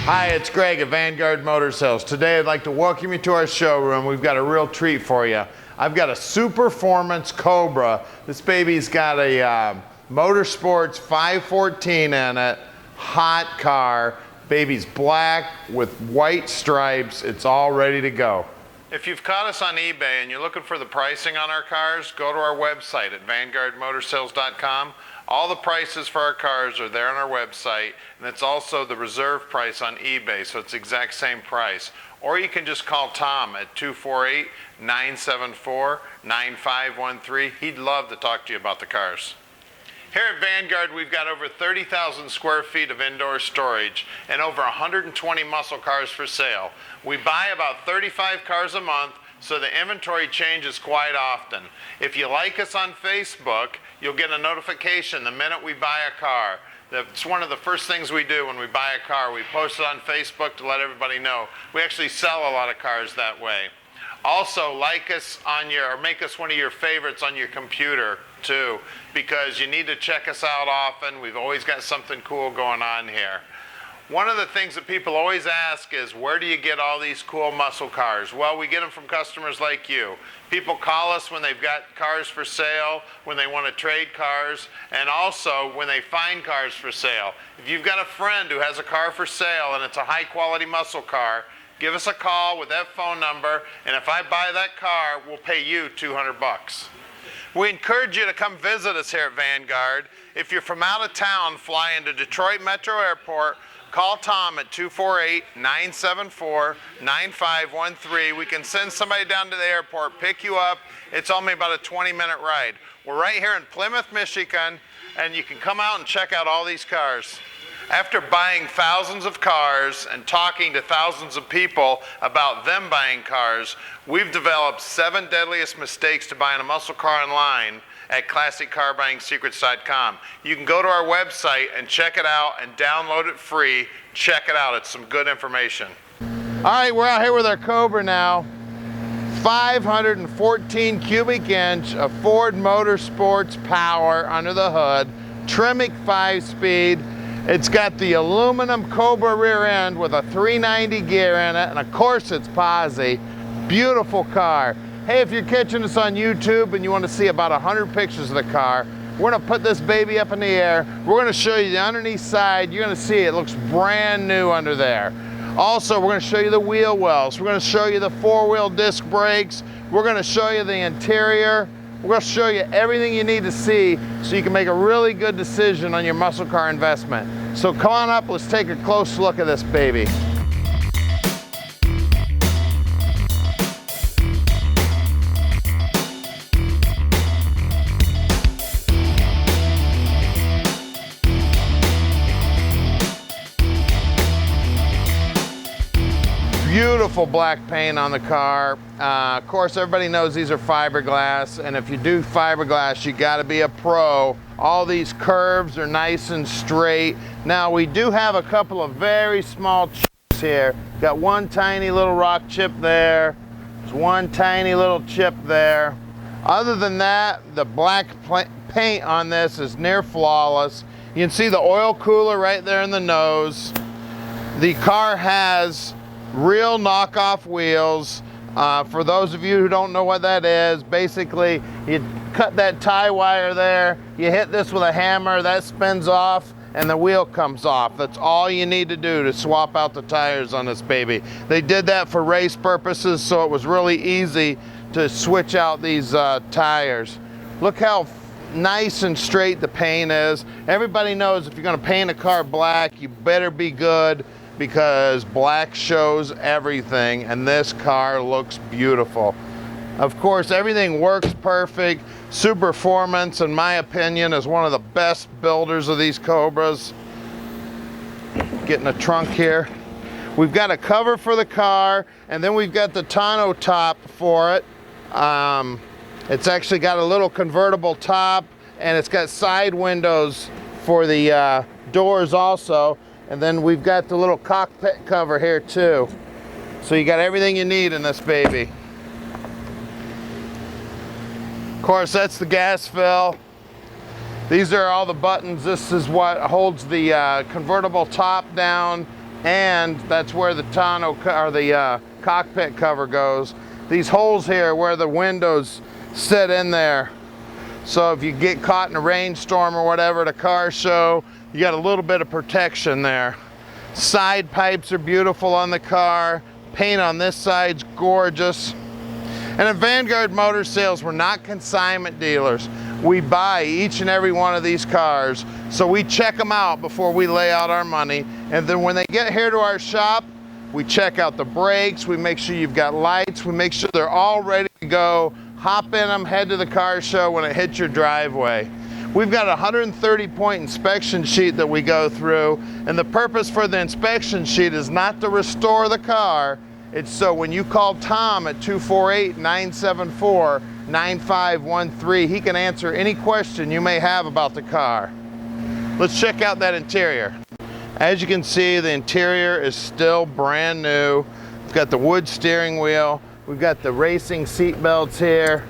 Hi, it's Greg at Vanguard Motor Sales. Today I'd like to welcome you to our showroom. We've got a real treat for you. I've got a Superformance Cobra. This baby's got a MotorSports 514 in it, hot car. Baby's black with white stripes. It's all ready to go. If you've caught us on eBay and you're looking for the pricing on our cars, go to our website at vanguardmotorsales.com. All the prices for our cars are there on our website, and it's also the reserve price on eBay, so it's the exact same price. Or you can just call Tom at 248-974-9513. He'd love to talk to you about the cars. Here at Vanguard, we've got over 30,000 square feet of indoor storage and over 120 muscle cars for sale. We buy about 35 cars a month, so the inventory changes quite often. If you like us on Facebook, you'll get a notification the minute we buy a car. That's one of the first things we do when we buy a car. We post it on Facebook to let everybody know. We actually sell a lot of cars that way. Also, like us on or make us one of your favorites on your computer too, because you need to check us out often. We've always got something cool going on here. One of the things that people always ask is, where do you get all these cool muscle cars? Well, we get them from customers like you. People call us when they've got cars for sale, when they want to trade cars, and also when they find cars for sale. If you've got a friend who has a car for sale and it's a high quality muscle car, give us a call with that phone number, and if I buy that car, we'll pay you $200. We encourage you to come visit us here at Vanguard. If you're from out of town, fly into Detroit Metro Airport, call Tom at 248-974-9513. We can send somebody down to the airport, pick you up. It's only about a 20-minute ride. We're right here in Plymouth, Michigan, and you can come out and check out all these cars. After buying thousands of cars and talking to thousands of people about them buying cars, we've developed 7 deadliest mistakes to buying a muscle car online at ClassicCarBuyingSecrets.com. You can go to our website and check it out and download it free. Check it out, it's some good information. All right, we're out here with our Cobra now. 514 cubic inch of Ford Motorsports power under the hood, Tremec 5-speed. It's got the aluminum Cobra rear end with a 390 gear in it, and of course it's Posi. Beautiful car. Hey, if you're catching us on YouTube and you want to see about 100 pictures of the car, we're going to put this baby up in the air. We're going to show you the underneath side. You're going to see it looks brand new under there. Also, we're going to show you the wheel wells. We're going to show you the 4-wheel disc brakes. We're going to show you the interior. We're going to show you everything you need to see so you can make a really good decision on your muscle car investment. So come on up, let's take a close look at this baby. Beautiful black paint on the car. Of course, everybody knows these are fiberglass, and if you do fiberglass, you got to be a pro. All these curves are nice and straight. Now, we do have a couple of very small chips here. Got one tiny little rock chip there. There's one tiny little chip there. Other than that, the black paint on this is near flawless. You can see the oil cooler right there in the nose. The car has real knockoff wheels. For those of you who don't know what that is, basically you cut that tie wire there, you hit this with a hammer, that spins off, and the wheel comes off. That's all you need to do to swap out the tires on this baby. They did that for race purposes, so it was really easy to switch out these tires. Look how nice and straight the paint is. Everybody knows if you're going to paint a car black, you better be good, because black shows everything, and this car looks beautiful. Of course, everything works perfect. Superformance, in my opinion, is one of the best builders of these Cobras. Getting a trunk here. We've got a cover for the car, and then we've got the tonneau top for it. It's actually got a little convertible top, and it's got side windows for the doors also. And then we've got the little cockpit cover here too. So you got everything you need in this baby. Of course, that's the gas fill. These are all the buttons. This is what holds the convertible top down. and that's where the tonneau or the cockpit cover goes. These holes here where the windows sit in there. So if you get caught in a rainstorm or whatever at a car show, you got a little bit of protection there. Side pipes are beautiful on the car. Paint on this side's gorgeous. And at Vanguard Motor Sales, we're not consignment dealers. We buy each and every one of these cars, so we check them out before we lay out our money. And then when they get here to our shop, we check out the brakes, we make sure you've got lights, we make sure they're all ready to go. Hop in them, head to the car show when it hits your driveway. We've got a 130-point inspection sheet that we go through, and the purpose for the inspection sheet is not to restore the car. It's so when you call Tom at 248-974-9513, he can answer any question you may have about the car. Let's check out that interior. As you can see, the interior is still brand new. We've got the wood steering wheel. We've got the racing seat belts here.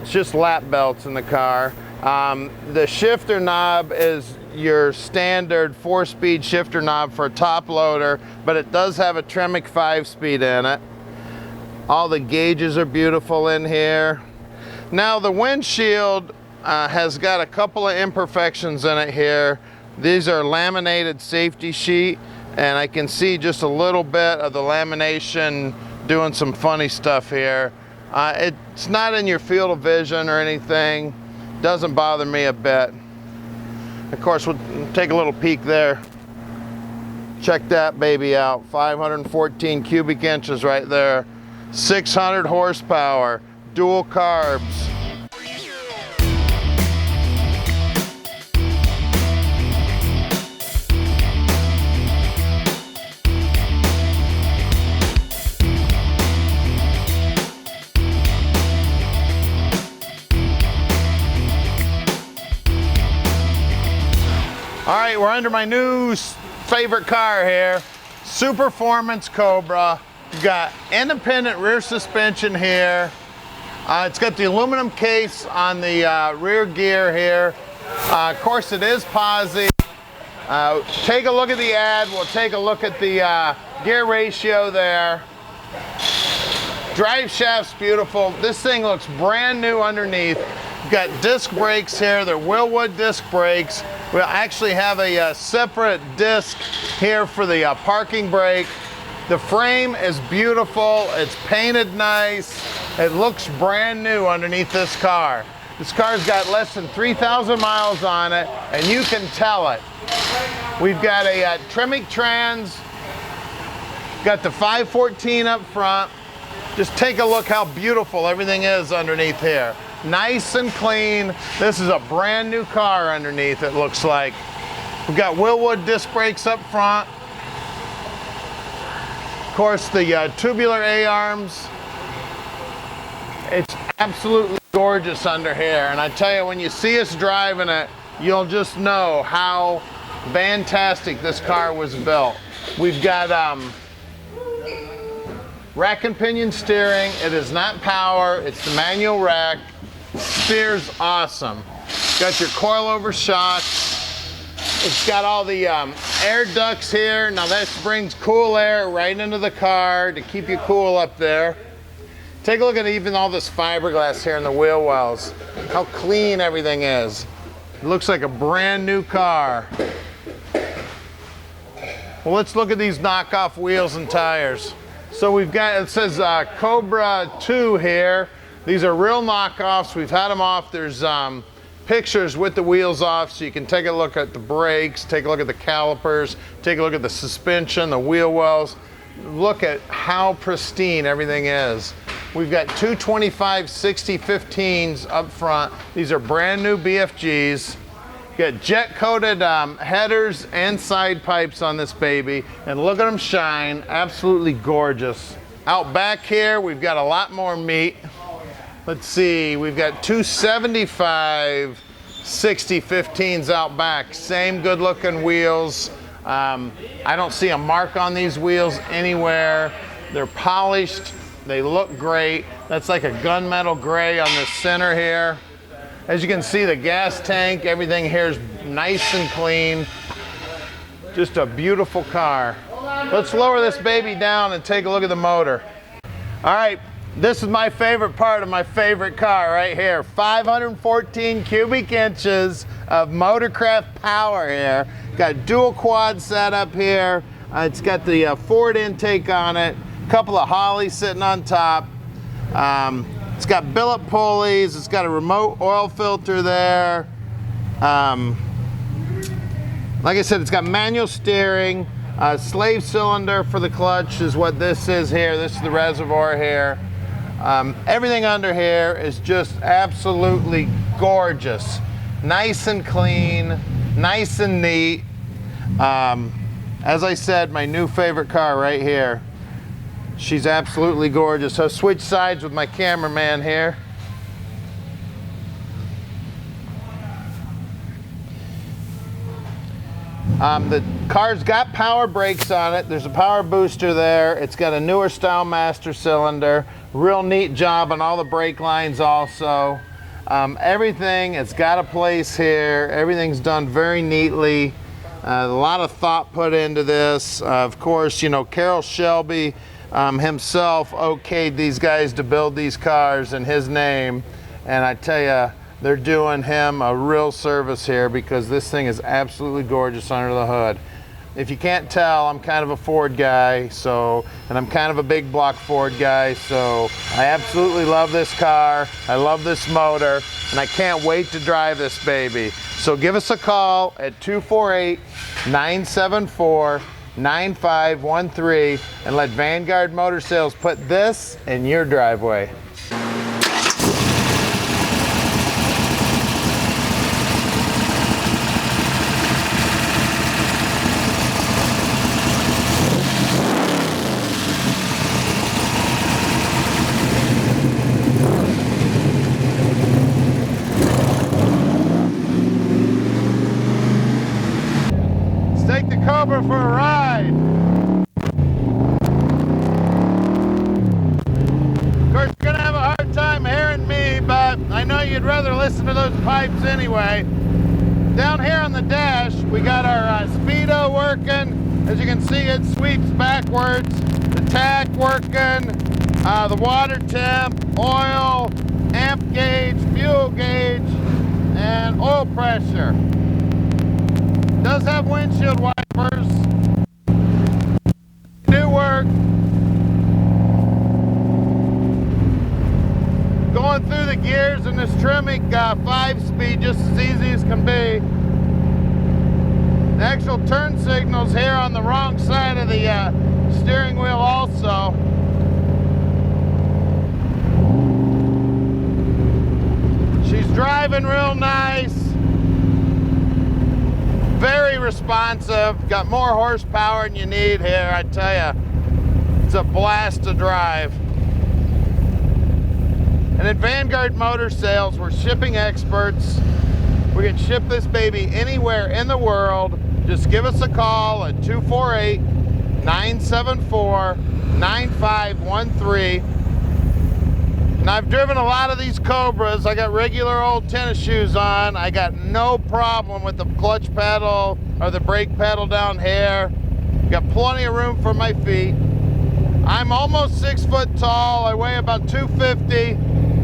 It's just lap belts in the car. The shifter knob is your standard 4-speed shifter knob for a top loader, but it does have a Tremec 5-speed in it. All the gauges are beautiful in here. Now the windshield has got a couple of imperfections in it here. These are laminated safety sheet, and I can see just a little bit of the lamination doing some funny stuff here. It's not in your field of vision or anything. Doesn't bother me a bit. Of course, we'll take a little peek there. Check that baby out. 514 cubic inches right there. 600 horsepower, dual carbs. All right, we're under my new favorite car here, Superformance Cobra. You've got independent rear suspension here. It's got the aluminum case on the rear gear here. Of course, it is Posi. Take a look at the ad. We'll take a look at the gear ratio there. Drive shaft's beautiful. This thing looks brand new underneath. We've got disc brakes here. They're Wilwood disc brakes. We actually have a separate disc here for the parking brake. The frame is beautiful. It's painted nice. It looks brand new underneath this car. This car's got less than 3,000 miles on it, and you can tell it. We've got a Tremec trans. Got the 514 up front. Just take a look how beautiful everything is underneath here. Nice and clean. This is a brand new car underneath, it looks like. We've got Wilwood disc brakes up front. Of course, the tubular A-arms. It's absolutely gorgeous under here. And I tell you, when you see us driving it, you'll just know how fantastic this car was built. We've got rack and pinion steering. It is not power, it's the manual rack. Steers awesome. Got your coilover shocks. It's got all the air ducts here. Now that brings cool air right into the car to keep you cool up there. Take a look at even all this fiberglass here in the wheel wells. How clean everything is. It looks like a brand new car. Well, let's look at these knockoff wheels and tires. So we've got, it says Cobra 2 here. These are real knockoffs. We've had them off. There's pictures with the wheels off, so you can take a look at the brakes, take a look at the calipers, take a look at the suspension, the wheel wells. Look at how pristine everything is. We've got two 25/60/15s up front. These are brand new BFGs. Got jet coated headers and side pipes on this baby, and look at them shine. Absolutely gorgeous. Out back here, we've got a lot more meat. Let's see, we've got two 75/60/15s out back. Same good looking wheels. I don't see a mark on these wheels anywhere. They're polished, they look great. That's like a gunmetal gray on the center here. As you can see, the gas tank, everything here is nice and clean. Just a beautiful car. Let's lower this baby down and take a look at the motor. All right, this is my favorite part of my favorite car right here. 514 cubic inches of motorcraft power here. Got dual quad setup here. It's got the Ford intake on it. A couple of Holley sitting on top. It's got billet pulleys. It's got a remote oil filter there. Like I said, it's got manual steering. Slave cylinder for the clutch is what this is here. This is the reservoir here. Everything under here is just absolutely gorgeous. Nice and clean, nice and neat. As I said, my new favorite car right here. She's absolutely gorgeous. I'll switch sides with my cameraman here. The car's got power brakes on it. There's a power booster there. It's got a newer style master cylinder. Real neat job on all the brake lines also. Everything, it's got a place here. Everything's done very neatly. A lot of thought put into this. Of course, you know, Carroll Shelby himself okayed these guys to build these cars in his name. And I tell you, they're doing him a real service here because this thing is absolutely gorgeous under the hood. If you can't tell, I'm kind of a Ford guy, and I'm kind of a big block Ford guy, so I absolutely love this car. I love this motor, and I can't wait to drive this baby. So give us a call at 248-974-9513 and let Vanguard Motor Sales put this in your driveway. Take the Cobra for a ride. Of course, you're gonna have a hard time hearing me, but I know you'd rather listen to those pipes anyway. Down here on the dash, we got our speedo working. As you can see, it sweeps backwards. The tach working, the water temp, oil, amp gauge, fuel gauge, and oil pressure. Does have windshield wipers. Do work. Going through the gears in this Tremec 5-speed just as easy as can be. The actual turn signal's here on the wrong side of the steering wheel also. She's driving real nice. Very responsive, got more horsepower than you need here, I tell you. It's a blast to drive. And at Vanguard Motor Sales, we're shipping experts. We can ship this baby anywhere in the world. Just give us a call at 248-974-9513. And I've driven a lot of these Cobras. I got regular old tennis shoes on. I got no problem with the clutch pedal or the brake pedal down here. Got plenty of room for my feet. I'm almost 6 foot tall. I weigh about 250.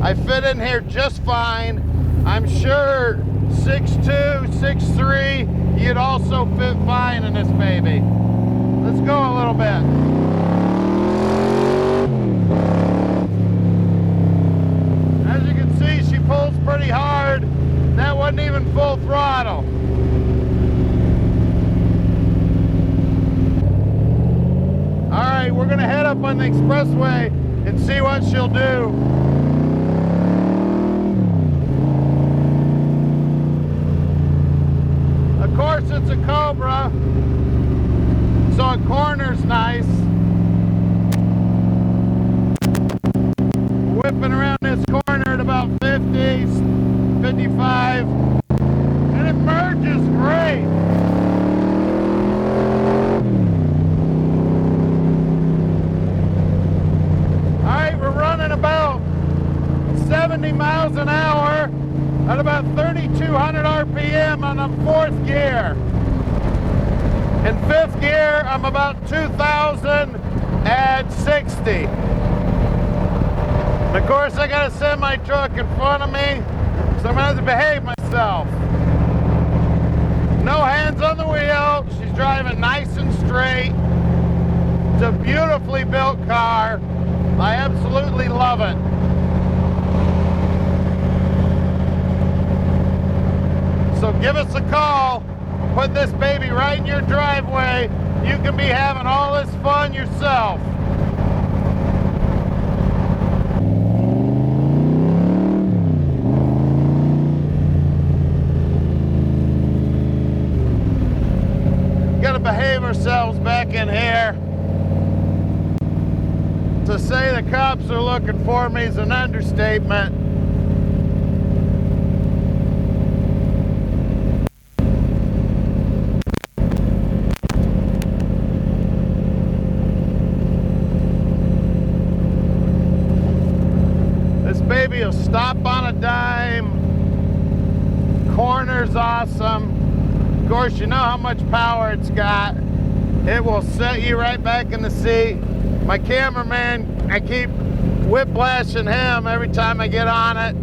I fit in here just fine. I'm sure 6'2", 6'3", you'd also fit fine in this baby. Let's go a little bit. She pulls pretty hard. That wasn't even full throttle. All right, we're gonna head up on the expressway and see what she'll do. Of course, it's a Cobra, so a corner's nice. Whipping around this corner at about 50, 55, and it merges great. All right, we're running about 70 miles an hour at about 3,200 RPM on the 4th gear. In fifth gear, I'm about 2,060. And of course, I got a semi truck in front of me, so I'm gonna have to behave myself. No hands on the wheel. She's driving nice and straight. It's a beautifully built car. I absolutely love it. So give us a call. Put this baby right in your driveway. You can be having all this fun yourself. Got to behave ourselves back in here. To say the cops are looking for me is an understatement. This baby will stop on a dime. Corner's awesome. Of course, you know how much power it's got. It will set you right back in the seat. My cameraman, I keep whiplashing him every time I get on it.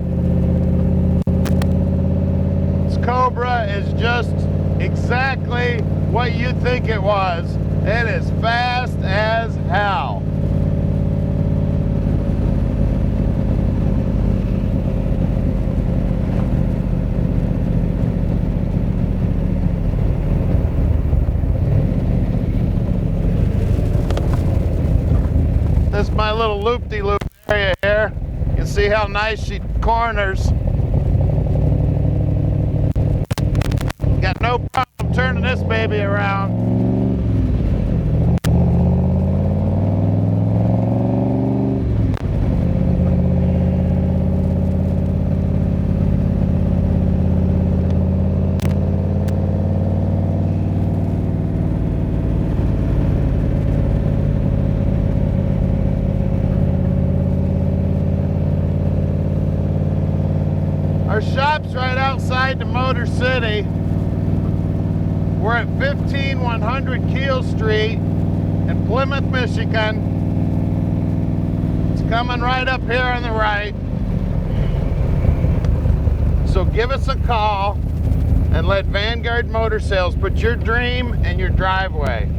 This Cobra is just exactly what you think it was. It is fast as hell. This is my little loop-de-loop area here. You can see how nice she corners. Got no problem turning this baby around. Our shop's right outside the Motor City. We're at 15100 Keel Street in Plymouth, Michigan. It's coming right up here on the right. So give us a call and let Vanguard Motor Sales put your dream in your driveway.